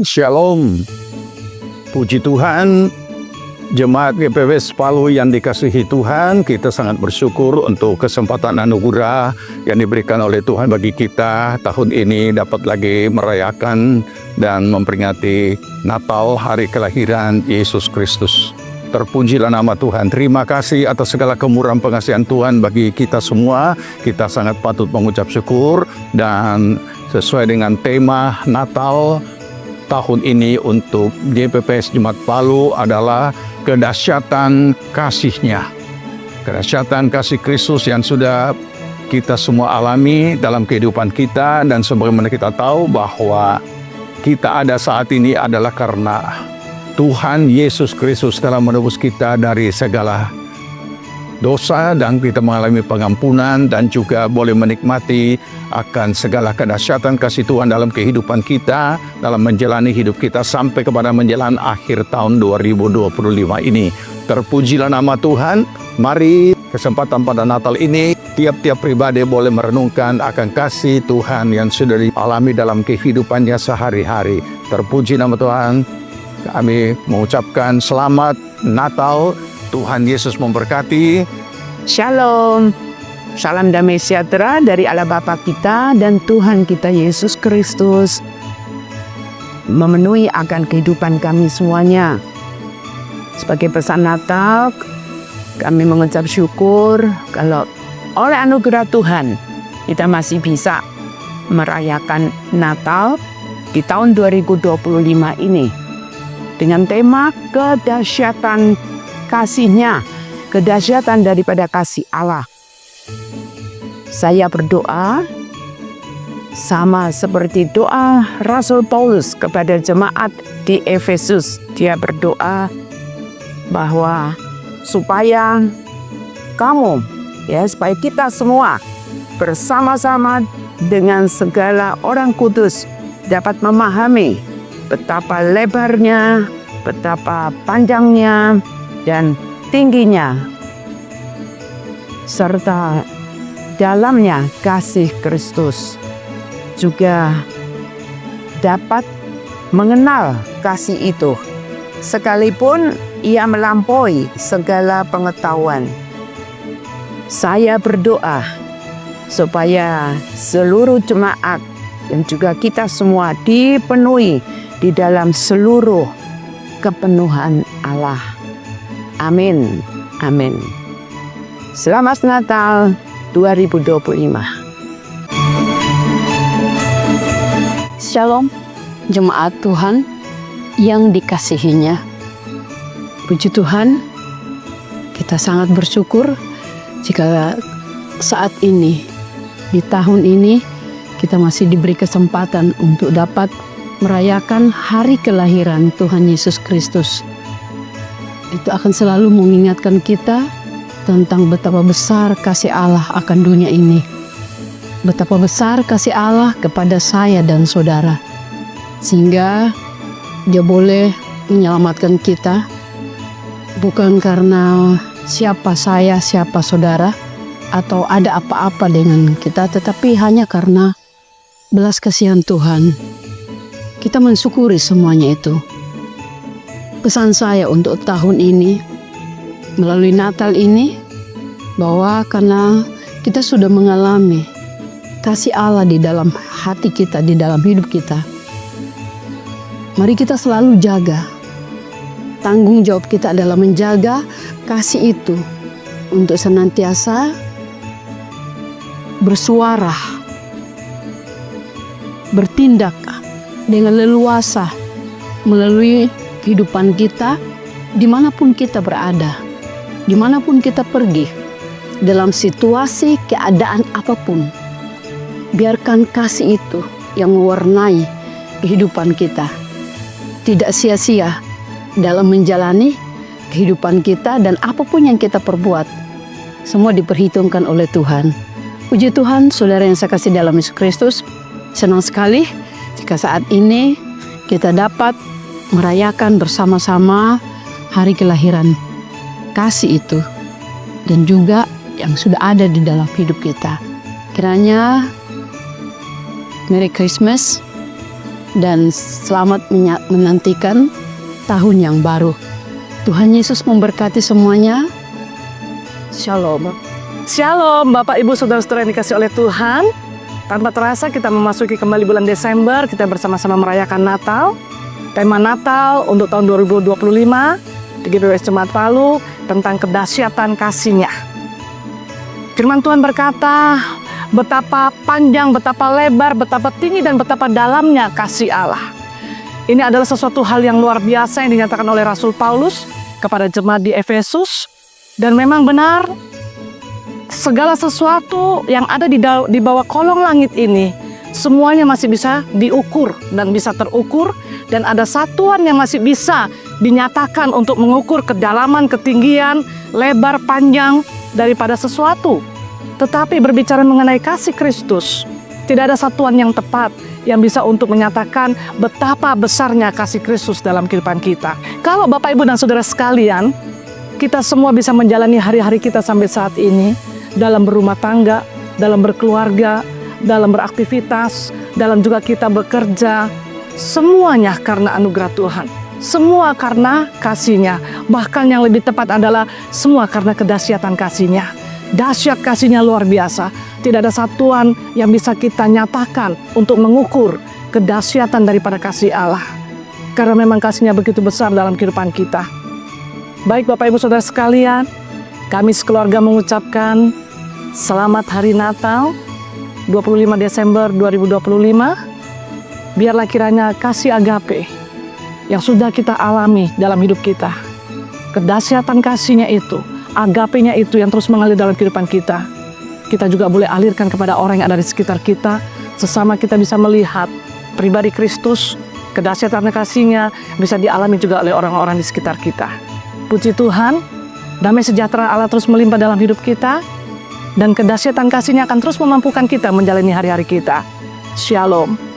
Shalom. Puji Tuhan, Jemaat GPWS Palu yang dikasihi Tuhan, kita sangat bersyukur untuk kesempatan anugerah yang diberikan oleh Tuhan bagi kita tahun ini dapat lagi merayakan dan memperingati Natal, hari kelahiran Yesus Kristus. Terpujilah nama Tuhan. Terima kasih atas segala kemurahan pengasihan Tuhan bagi kita semua. Kita sangat patut mengucap syukur, dan sesuai dengan tema Natal tahun ini untuk GPPS Jemaat Palu adalah kedahsyatan kasih-Nya. Kedahsyatan kasih Kristus yang sudah kita semua alami dalam kehidupan kita, dan sebagaimana kita tahu bahwa kita ada saat ini adalah karena Tuhan Yesus Kristus telah menebus kita dari segala dosa, dan kita mengalami pengampunan dan juga boleh menikmati akan segala kedahsyatan kasih Tuhan dalam kehidupan kita, dalam menjalani hidup kita sampai kepada menjelang akhir tahun 2025 ini. Terpujilah nama Tuhan. Mari kesempatan pada Natal ini tiap-tiap pribadi boleh merenungkan akan kasih Tuhan yang sudah dialami dalam kehidupannya sehari-hari. Terpuji nama Tuhan. Kami mengucapkan selamat Natal. Tuhan Yesus memberkati. Shalom. Salam damai sejahtera dari Allah Bapa kita dan Tuhan kita Yesus Kristus memenuhi akan kehidupan kami semuanya. Sebagai pesan Natal, kami mengucap syukur kalau oleh anugerah Tuhan kita masih bisa merayakan Natal di tahun 2025 ini dengan tema kedahsyatan kasih-Nya, kedahsyatan daripada kasih Allah. Saya berdoa sama seperti doa Rasul Paulus kepada jemaat di Efesus. Dia berdoa bahwa supaya supaya kita semua bersama-sama dengan segala orang kudus dapat memahami betapa lebarnya, betapa panjangnya, dan tingginya, serta dalamnya kasih Kristus. Juga dapat mengenal kasih itu, sekalipun ia melampaui segala pengetahuan. Saya berdoa supaya seluruh jemaat dan juga kita semua dipenuhi di dalam seluruh kepenuhan Allah. Amin. Amin. Selamat Natal 2025. Shalom, jemaat Tuhan yang dikasihi-Nya. Puji Tuhan, kita sangat bersyukur jika saat ini, di tahun ini, kita masih diberi kesempatan untuk dapat merayakan hari kelahiran Tuhan Yesus Kristus. Itu akan selalu mengingatkan kita tentang betapa besar kasih Allah akan dunia ini. Betapa besar kasih Allah kepada saya dan saudara. Sehingga Dia boleh menyelamatkan kita. Bukan karena siapa saya, siapa saudara, atau ada apa-apa dengan kita, tetapi hanya karena belas kasihan Tuhan. Kita mensyukuri semuanya itu. Pesan saya untuk tahun ini, melalui Natal ini, bahwa karena kita sudah mengalami kasih Allah di dalam hati kita, di dalam hidup kita, mari kita selalu jaga. Tanggung jawab kita adalah menjaga kasih itu untuk senantiasa bersuara, bertindak dengan leluasa melalui kehidupan kita, dimanapun kita berada, dimanapun kita pergi, dalam situasi keadaan apapun. Biarkan kasih itu yang mewarnai kehidupan kita. Tidak sia-sia dalam menjalani kehidupan kita, dan apapun yang kita perbuat, semua diperhitungkan oleh Tuhan. Puji Tuhan, saudara yang saya kasih dalam Yesus Kristus, senang sekali jika saat ini kita dapat merayakan bersama-sama hari kelahiran kasih itu, dan juga yang sudah ada di dalam hidup kita. Kiranya Merry Christmas dan selamat menantikan tahun yang baru. Tuhan Yesus memberkati semuanya. Shalom. Shalom Bapak Ibu Saudara-saudara yang dikasih oleh Tuhan. Tanpa terasa kita memasuki kembali bulan Desember, kita bersama-sama merayakan Natal. Tema Natal untuk tahun 2025 di GPWS Jemaat Palu tentang kedahsyatan kasih-Nya. Firman Tuhan berkata, betapa panjang, betapa lebar, betapa tinggi dan betapa dalamnya kasih Allah. Ini adalah sesuatu hal yang luar biasa yang dinyatakan oleh Rasul Paulus kepada jemaat di Efesus. Dan memang benar, segala sesuatu yang ada di bawah kolong langit ini, semuanya masih bisa diukur dan bisa terukur. Dan ada satuan yang masih bisa dinyatakan untuk mengukur kedalaman, ketinggian, lebar, panjang daripada sesuatu. Tetapi berbicara mengenai kasih Kristus, tidak ada satuan yang tepat yang bisa untuk menyatakan betapa besarnya kasih Kristus dalam kehidupan kita. Kalau Bapak, Ibu, dan Saudara sekalian, kita semua bisa menjalani hari-hari kita sampai saat ini dalam berumah tangga, dalam berkeluarga, dalam beraktivitas, dalam juga kita bekerja, semuanya karena anugerah Tuhan. Semua karena kasih-Nya. Bahkan yang lebih tepat adalah semua karena kedahsyatan kasih-Nya. Dahsyat kasih-Nya luar biasa. Tidak ada satuan yang bisa kita nyatakan untuk mengukur kedahsyatan daripada kasih Allah. Karena memang kasih-Nya begitu besar dalam kehidupan kita. Baik Bapak Ibu Saudara sekalian, kami sekeluarga mengucapkan selamat Hari Natal 25 Desember 2025. Biarlah kiranya kasih agape yang sudah kita alami dalam hidup kita, kedahsyatan kasih-Nya itu, agape-Nya itu yang terus mengalir dalam kehidupan kita, kita juga boleh alirkan kepada orang yang ada di sekitar kita. Sesama kita bisa melihat pribadi Kristus, kedahsyatan kasih-Nya bisa dialami juga oleh orang-orang di sekitar kita. Puji Tuhan, damai sejahtera Allah terus melimpah dalam hidup kita, dan kedahsyatan kasih-Nya akan terus memampukan kita menjalani hari-hari kita. Shalom.